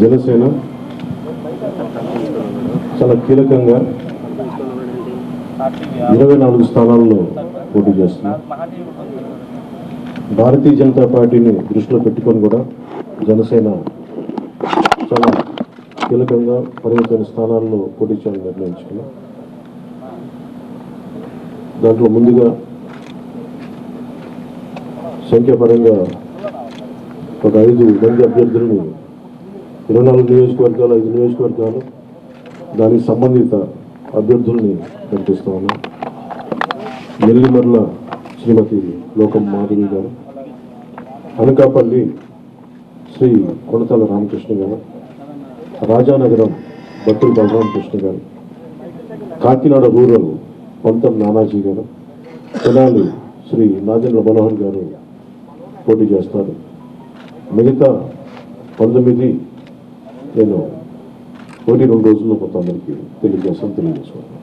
జనసేన చాలా కీలకంగా 24 స్థానాల్లో పోటీ చేస్తుంది. భారతీయ జనతా పార్టీని దృష్టిలో పెట్టుకొని కూడా జనసేన చాలా కీలకంగా 15 స్థానాల్లో పోటీ చేయాలని నిర్ణయించుకున్నాం. దాంట్లో ముందుగా సంఖ్యాపరంగా ఒక 5 మంది అభ్యర్థులను 24 నియోజకవర్గాలు 5 నియోజకవర్గాలు దానికి సంబంధిత అభ్యర్థుల్ని ప్రకటిస్తా ఉన్నాం. నెల్లిమర్ల శ్రీమతి లోకం మాధవి గారు, అనకాపల్లి శ్రీ కొనతల రామకృష్ణ గారు, రాజానగరం బత్తుల బలరామకృష్ణ గారు, కాకినాడ రూరల్ పంతం నానాజీ గారు, తెనాలి శ్రీ నాగేంద్ర మనోహర్ గారు పోటీ చేస్తారు. మిగతా 19 నేను 1-2 రోజుల్లో మొత్తం అందరికీ తెలియజేసుకోండి.